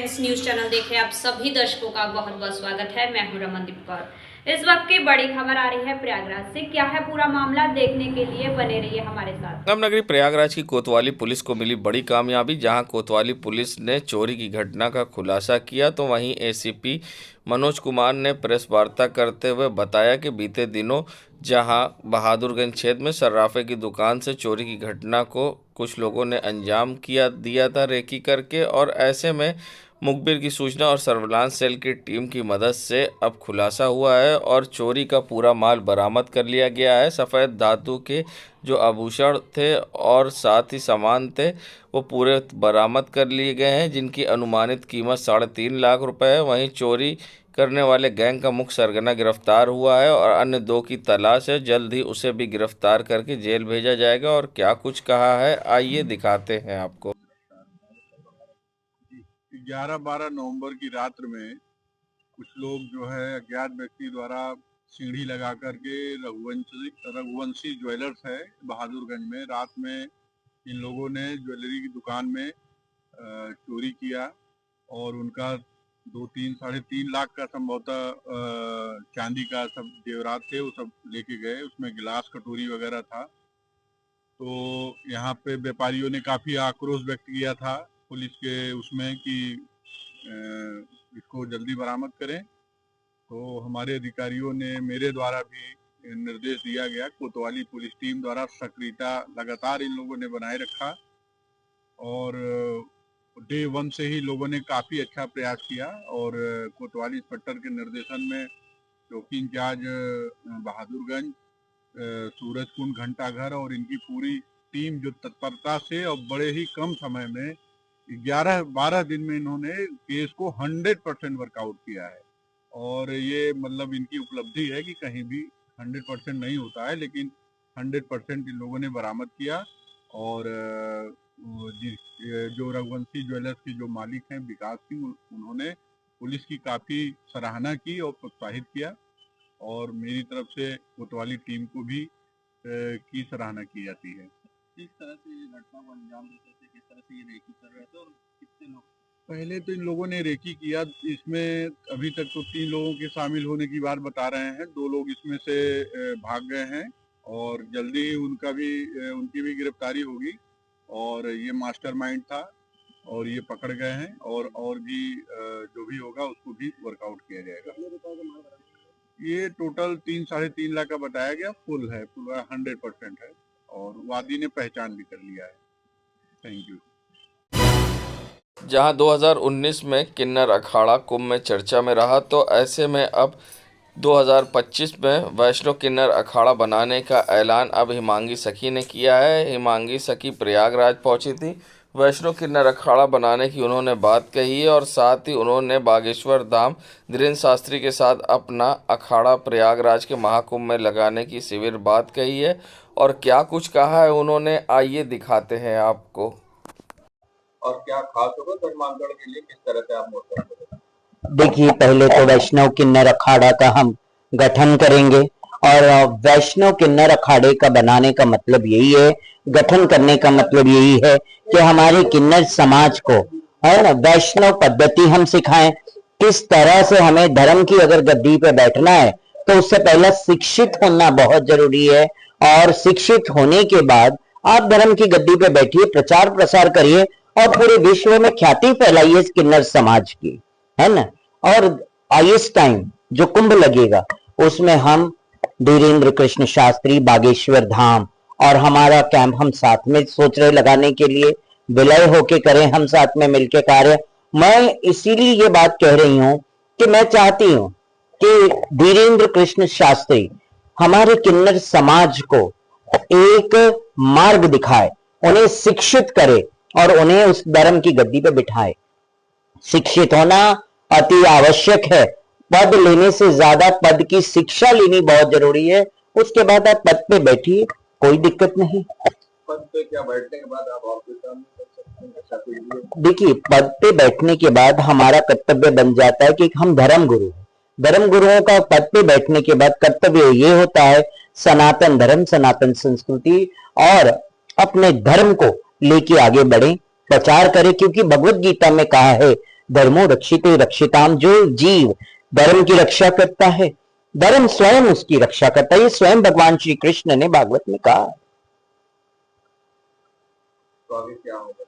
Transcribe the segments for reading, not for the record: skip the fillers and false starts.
Times news channel देखे आप सभी दर्शकों का बहुत बहुत स्वागत है। मैं हूं रमनदीप कौर। इस वक्त की बड़ी खबर आ रही है प्रयागराज से। क्या है पूरा मामला, देखने के लिए बने रहिए हमारे साथ। संगम नगरी प्रयागराज की कोतवाली पुलिस को मिली बड़ी कामयाबी। जहां कोतवाली पुलिस ने चोरी की घटना का खुलासा किया तो वहीं एसीपी मनोज कुमार ने प्रेस वार्ता करते हुए बताया कि बीते दिनों जहां बहादुरगंज क्षेत्र में सर्राफे की दुकान से चोरी की घटना को कुछ लोगों ने अंजाम दिया था रेकी करके, और ऐसे में मुखबिर की सूचना और सर्विलांस सेल की टीम की मदद से अब खुलासा हुआ है और चोरी का पूरा माल बरामद कर लिया गया है। सफ़ेद धातु के जो आभूषण थे और साथ ही सामान थे वो पूरे बरामद कर लिए गए हैं, जिनकी अनुमानित कीमत 3.5 लाख रुपए है। वहीं चोरी करने वाले गैंग का मुख्य सरगना गिरफ्तार हुआ है और अन्य 2 की तलाश है। जल्द ही उसे भी गिरफ्तार करके जेल भेजा जाएगा। और क्या कुछ कहा है आइए दिखाते हैं आपको। 11-12 नवंबर की रात्र में कुछ लोग जो है अज्ञात व्यक्ति द्वारा सीढ़ी लगा करके रघुवंशी ज्वेलर्स है बहादुरगंज में, रात में इन लोगों ने ज्वेलरी की दुकान में चोरी किया और उनका 3.5 लाख का संभवतः चांदी का सब जेवरात थे, वो सब लेके गए। उसमें गिलास कटोरी वगैरह था। तो यहाँ पे व्यापारियों ने काफ़ी आक्रोश व्यक्त किया था पुलिस के उसमें कि इसको जल्दी बरामद करें। तो हमारे अधिकारियों ने मेरे द्वारा भी निर्देश दिया गया, कोतवाली पुलिस टीम द्वारा सक्रियता लगातार इन लोगों ने बनाए रखा और डे 1 से ही लोगों ने काफ़ी अच्छा प्रयास किया। और कोतवाली इंस्पेक्टर के निर्देशन में चौकी इंचार्ज बहादुरगंज, सूरज कुंड घंटाघर और इनकी पूरी टीम जो तत्परता से और बड़े ही कम समय में 11-12 दिन में इन्होंने केस को 100% वर्कआउट किया है। और ये मतलब इनकी उपलब्धि है कि कहीं भी 100% नहीं होता है, लेकिन 100% इन लोगों ने बरामद किया। और जो रघुवंशी ज्वेलर्स के जो मालिक हैं विकास सिंह, उन्होंने पुलिस की काफ़ी सराहना की और प्रोत्साहित किया। और मेरी तरफ से कोतवाली टीम को भी की सराहना की जाती है। किस तरह से ये घटना को अंजाम देते थे, किस तरह से ये रेकी कर रहे थे और कितने लोग? पहले तो इन लोगों ने रेकी किया, इसमें अभी तक तो 3 लोगों के शामिल होने की बात बता रहे हैं। 2 लोग इसमें से भाग गए हैं और जल्दी उनकी भी गिरफ्तारी होगी। और ये मास्टरमाइंड था और ये पकड़ गए हैं और भी जो भी होगा उसको भी वर्कआउट किया जाएगा। ये टोटल 3-3.5 लाख का बताया गया, फुल है, पूरा 100% है और वादी ने पहचान भी कर लिया है। Thank you. जहां 2019 में किन्नर अखाड़ा कुंभ में चर्चा में रहा, तो ऐसे में अब 2025 में वैष्णो किन्नर अखाड़ा बनाने का ऐलान अब हिमांगी सखी ने किया है। हिमांगी सखी प्रयागराज पहुंची थी। वैष्णो किन्नर अखाड़ा बनाने की उन्होंने बात कही है और साथ ही उन्होंने बागेश्वर धाम धीरेन्द्र शास्त्री के साथ अपना अखाड़ा प्रयागराज के महाकुंभ में लगाने की शिविर बात कही है। और क्या कुछ कहा है उन्होंने आइए दिखाते हैं आपको। और क्या खास होगा धर्मांतरण के लिए, किस तरह से आप मोर्चा करेंगे? देखिए, पहले तो वैष्णव किन्नर अखाड़ा का हम गठन करेंगे और वैष्णव किन्नर अखाड़े का बनाने का मतलब यही है, गठन करने का मतलब यही है कि हमारे किन्नर समाज को है ना वैष्णव पद्धति हम सिखाएं। किस तरह से हमें धर्म की अगर गद्दी पे बैठना है तो उससे पहले शिक्षित होना बहुत जरूरी है। और शिक्षित होने के बाद आप धर्म की गद्दी पे बैठिए, प्रचार प्रसार करिए और पूरे विश्व में ख्याति फैलाइए किन्नर समाज की, है ना। और इस टाइम जो कुंभ लगेगा उसमें हम धीरेन्द्र कृष्ण शास्त्री बागेश्वर धाम और हमारा कैंप हम साथ में सोच रहे लगाने के लिए, विलय होके करें हम साथ में मिलके कार्य। मैं इसीलिए ये बात कह रही हूं कि मैं चाहती हूं कि धीरेन्द्र कृष्ण शास्त्री हमारे किन्नर समाज को एक मार्ग दिखाए, उन्हें शिक्षित करे और उन्हें उस धर्म की गद्दी पे बिठाए। शिक्षित होना अति आवश्यक है। पद लेने से ज्यादा पद की शिक्षा लेनी बहुत जरूरी है। उसके बाद आप पद पे बैठिए, कोई दिक्कत नहीं। पद पे क्या बैठने के बाद आप और कोई काम नहीं कर सकते? देखिए, पद पे बैठने के बाद हमारा कर्तव्य बन जाता है कि हम धर्म गुरु हैं। धर्म गुरुओं का पद पे बैठने के बाद कर्तव्य ये होता है सनातन धर्म, सनातन संस्कृति और अपने धर्म को लेके आगे बढ़े, प्रचार करें। क्योंकि भगवत गीता में कहा है धर्मो रक्षिते रक्षिताम, जो जीव धर्म की रक्षा करता है, धर्म स्वयं उसकी रक्षा करता है। ये स्वयं भगवान श्री कृष्ण ने भागवत में कहा। तो आगे क्या होगा?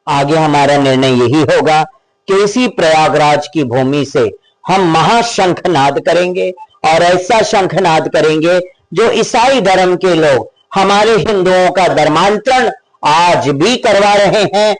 आगे हमारा निर्णय यही होगा कि इसी प्रयागराज की भूमि से हम महाशंखनाद करेंगे, और ऐसा शंखनाद करेंगे जो ईसाई धर्म के लोग हमारे हिंदुओं का धर्मांतरण आज भी करवा रहे हैं,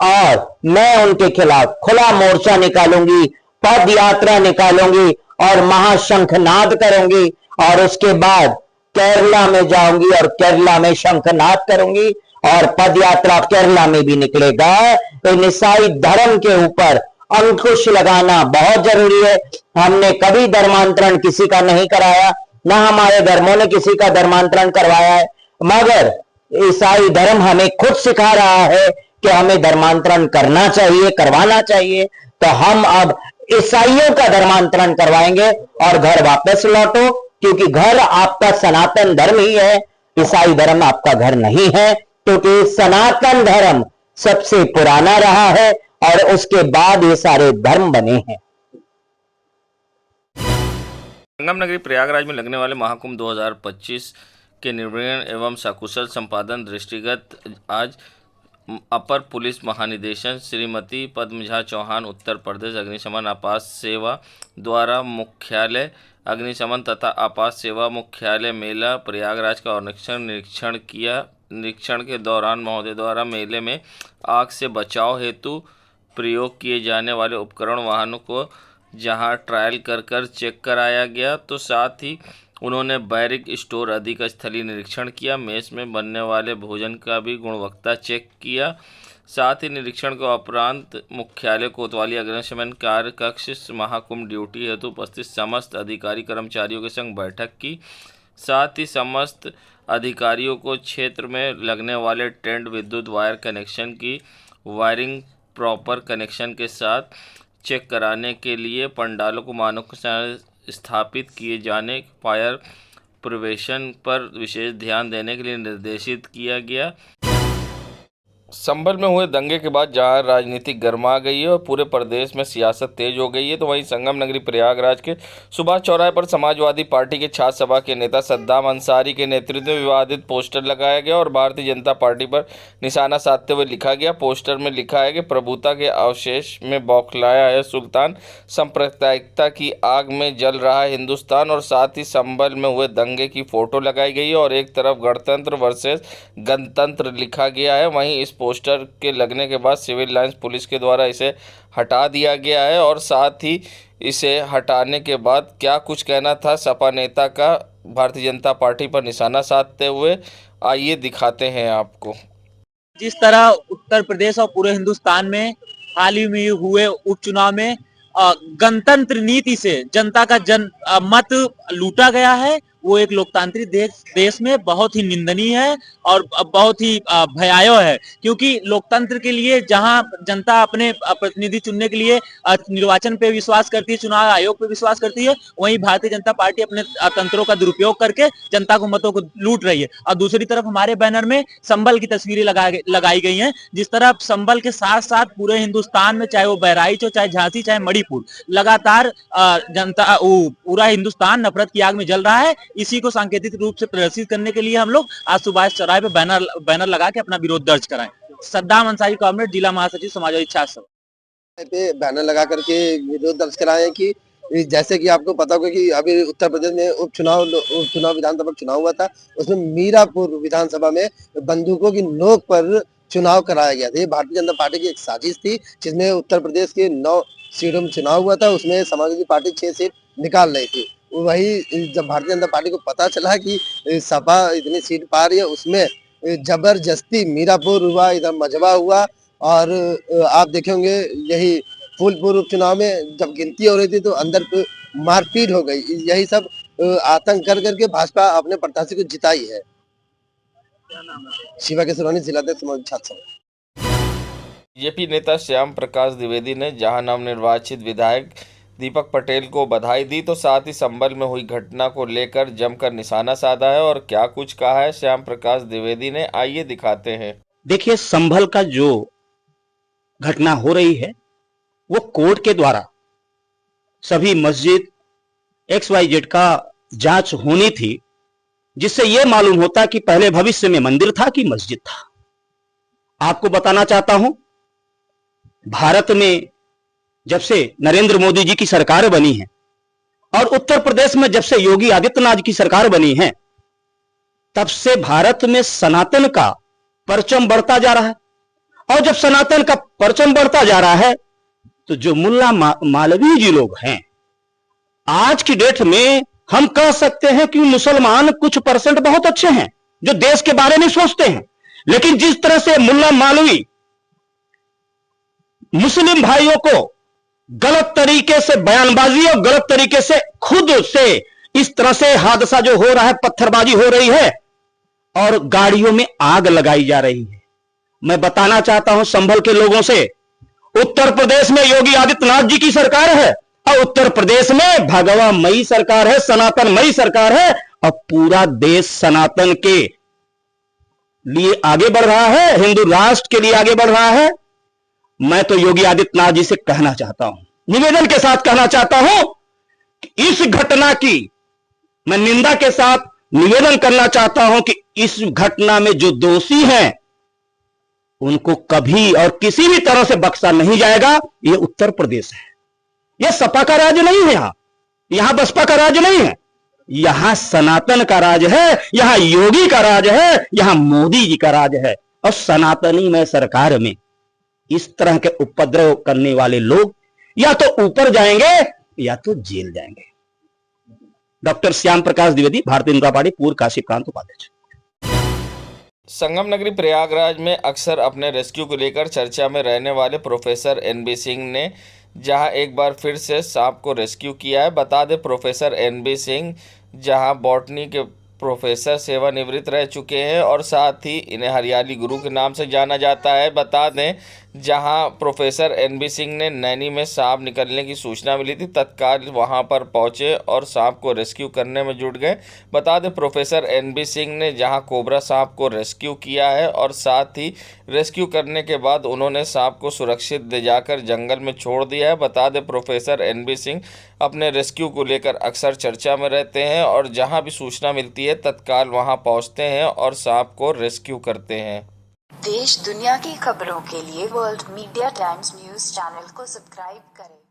और मैं उनके खिलाफ खुला मोर्चा निकालूंगी, पद यात्रा निकालूंगी और महाशंखनाद करूंगी। और उसके बाद केरला में जाऊंगी और केरला में शंखनाद करूंगी, और पद यात्रा केरला में भी निकलेगा। तो ईसाई धर्म के ऊपर अंकुश लगाना बहुत जरूरी है। हमने कभी धर्मांतरण किसी का नहीं कराया, ना हमारे धर्मों ने किसी का धर्मांतरण करवाया है, मगर ईसाई धर्म हमें खुद सिखा रहा है कि हमें धर्मांतरण करना चाहिए, करवाना चाहिए। तो हम अब ईसाइयों का धर्मांतरण करवाएंगे और घर वापस लौटो, क्योंकि घर आपका सनातन धर्म ही है, ईसाई धर्म आपका घर नहीं है, क्योंकि सनातन धर्म सबसे पुराना रहा है और उसके बाद ये सारे धर्म बने हैं। संगम नगरी प्रयागराज में लगने वाले महाकुंभ 2025 के निर्वहन एवं सकुशल संपादन दृष्टिगत आज अपर पुलिस महानिदेशक श्रीमती पद्मजा चौहान उत्तर प्रदेश अग्निशमन आपात सेवा द्वारा मुख्यालय अग्निशमन तथा आपात सेवा मुख्यालय मेला प्रयागराज का निरीक्षण किया। निरीक्षण के दौरान महोदय द्वारा मेले में आग से बचाव हेतु प्रयोग किए जाने वाले उपकरण वाहनों को जहां ट्रायल कर चेक कराया गया, तो साथ ही उन्होंने बैरिक स्टोर आदि का स्थलीय निरीक्षण किया। मेस में बनने वाले भोजन का भी गुणवत्ता चेक किया। साथ ही निरीक्षण के उपरांत मुख्यालय कोतवाली अग्निशमन कार्य कक्ष महाकुंभ ड्यूटी हेतु उपस्थित समस्त अधिकारी कर्मचारियों के संग बैठक की। साथ ही समस्त अधिकारियों को क्षेत्र में लगने वाले टेंट विद्युत वायर कनेक्शन की वायरिंग प्रॉपर कनेक्शन के साथ चेक कराने के लिए पंडालों को मानक स्थापित किए जाने, फायर प्रिवेंशन पर विशेष ध्यान देने के लिए निर्देशित किया गया। संभल में हुए दंगे के बाद जहां राजनीति गर्मा गई है और पूरे प्रदेश में सियासत तेज हो गई है, तो वहीं संगम नगरी प्रयागराज के सुभाष चौराहे पर समाजवादी पार्टी के छात्र सभा के नेता सद्दाम अंसारी के नेतृत्व में विवादित पोस्टर लगाया गया और भारतीय जनता पार्टी पर निशाना साधते हुए लिखा गया। पोस्टर में लिखा है कि प्रभुता के अवशेष में बौखलाया है सुल्तान, सांप्रदायिकता की आग में जल रहा है हिंदुस्तान, और साथ ही संभल में हुए दंगे की फोटो लगाई गई है और एक तरफ गणतंत्र वर्सेस गणतंत्र लिखा गया है। वहीं इस पोस्टर के लगने के बाद सिविल लाइंस पुलिस के द्वारा इसे हटा दिया गया है, और साथ ही इसे हटाने के बाद क्या कुछ कहना था सपा नेता का भारतीय जनता पार्टी पर निशाना साधते हुए, आइए दिखाते हैं आपको। जिस तरह उत्तर प्रदेश और पूरे हिंदुस्तान में हाल ही में हुए उपचुनाव में गणतंत्र नीति से जनता का मत लूटा गया है, वो एक लोकतांत्रिक देश में बहुत ही निंदनीय है और बहुत ही भयावह है। क्योंकि लोकतंत्र के लिए जहां जनता अपने प्रतिनिधि चुनने के लिए निर्वाचन पे विश्वास करती है, चुनाव आयोग पे विश्वास करती है, वहीं भारतीय जनता पार्टी अपने तंत्रों का दुरुपयोग करके जनता को मतों को लूट रही है। और दूसरी तरफ हमारे बैनर में संभल की तस्वीरें लगाई गई हैं। जिस तरह संभल के साथ साथ पूरे हिंदुस्तान में, चाहे वो बहराइच हो, चाहे झांसी, चाहे मणिपुर, लगातार जनता पूरा हिंदुस्तान नफरत की आग में जल रहा है। इसी को सांकेतिक रूप से प्रदर्शित करने के लिए हम लोग आज सुभाष चौराहे पे बैनर लगा के अपना विरोध दर्ज कराएं। सद्दाम अंसारी कॉमरेड, जिला महासचिव समाजवादी छात्र सभा पे बैनर लगा करके विरोध दर्ज कराए कि जैसे कि आपको पता होगा कि अभी उत्तर प्रदेश में उपचुनाव विधानसभा चुनाव हुआ था, उसमें मीरापुर विधानसभा में बंदूकों की नोक पर चुनाव कराया गया था। ये भारतीय जनता पार्टी की एक साजिश थी, जिसमें उत्तर प्रदेश के 9 सीटों में चुनाव हुआ था, उसमें समाजवादी पार्टी 6 सीट निकाल रही थी। वही जब भारतीय जनता पार्टी को पता चला कि सपा इतनी सीट पा रही है, उसमें जबरदस्ती मीरापुर हुआ, इधर मझवा हुआ, और आप देखेंगे यही फूलपुर उपचुनाव में जब गिनती हो रही थी तो अंदर मारपीट हो गई। यही सब आतंक कर करके भाजपा अपने प्रत्याशी को जिताई है। शिवा के सुरानी, जिला छात्र बीजेपी नेता श्याम प्रकाश द्विवेदी ने जहां नवनिर्वाचित विधायक दीपक पटेल को बधाई दी, तो साथ ही संभल में हुई घटना को लेकर जमकर निशाना साधा है। और क्या कुछ कहा है श्याम प्रकाश द्विवेदी ने, आइए दिखाते हैं। देखिए, संभल का जो घटना हो रही है वो कोर्ट के द्वारा सभी मस्जिद XYZ का जांच होनी थी, जिससे यह मालूम होता कि पहले भविष्य में मंदिर था कि मस्जिद था। आपको बताना चाहता हूं, भारत में जब से नरेंद्र मोदी जी की सरकार बनी है और उत्तर प्रदेश में जब से योगी आदित्यनाथ की सरकार बनी है, तब से भारत में सनातन का परचम बढ़ता जा रहा है। और जब सनातन का परचम बढ़ता जा रहा है, तो जो मुल्ला मालवी जी लोग हैं, आज की डेट में हम कह सकते हैं कि मुसलमान कुछ परसेंट बहुत अच्छे हैं जो देश के बारे में सोचते हैं, लेकिन जिस तरह से मुल्ला मालवी मुस्लिम भाइयों को गलत तरीके से बयानबाजी और गलत तरीके से खुद से इस तरह से हादसा जो हो रहा है, पत्थरबाजी हो रही है और गाड़ियों में आग लगाई जा रही है। मैं बताना चाहता हूं संभल के लोगों से, उत्तर प्रदेश में योगी आदित्यनाथ जी की सरकार है और उत्तर प्रदेश में भगवामयी सरकार है, सनातनमयी सरकार है और पूरा देश सनातन के लिए आगे बढ़ रहा है, हिंदू राष्ट्र के लिए आगे बढ़ रहा है। मैं तो योगी आदित्यनाथ जी से कहना चाहता हूं, निवेदन के साथ कहना चाहता हूं कि इस घटना की मैं निंदा के साथ निवेदन करना चाहता हूं कि इस घटना में जो दोषी हैं उनको कभी और किसी भी तरह से बख्शा नहीं जाएगा। यह उत्तर प्रदेश है, यह सपा का राज्य नहीं है, यहां बसपा का राज्य नहीं है, यहां सनातन का राज है, यहां योगी का राज है, यहां मोदी जी का राज है। और सनातनी में सरकार में इस तरह के उपद्रव करने वाले लोग या तो ऊपर जाएंगे या तो जेल जाएंगे। डॉक्टर श्याम प्रकाश द्विवेदी, भारतीय जनता पार्टी, पूर्व काशी प्रांत उपाध्यक्ष। संगम नगरी प्रयागराज में अक्सर अपने रेस्क्यू को लेकर चर्चा में रहने वाले प्रोफेसर NB सिंह ने जहां एक बार फिर से सांप को रेस्क्यू किया है। बता दें, प्रोफेसर NB सिंह जहां बॉटनी के प्रोफेसर सेवानिवृत्त रह चुके हैं और साथ ही इन्हें हरियाली गुरु के नाम से जाना जाता है। बता दें, जहां प्रोफेसर NB सिंह ने नैनी में सांप निकलने की सूचना मिली थी, तत्काल वहां पर पहुंचे और सांप को रेस्क्यू करने में जुट गए। बता दें, प्रोफेसर NB सिंह ने जहां कोबरा सांप को रेस्क्यू किया है और साथ ही रेस्क्यू करने के बाद उन्होंने सांप को सुरक्षित ले जाकर जंगल में छोड़ दिया है। बता दें, प्रोफेसर NB सिंह अपने रेस्क्यू को लेकर अक्सर चर्चा में रहते हैं और जहां भी सूचना मिलती है तत्काल वहां पहुंचते हैं और सांप को रेस्क्यू करते हैं। देश दुनिया की खबरों के लिए world media times news channel को सब्सक्राइब करें।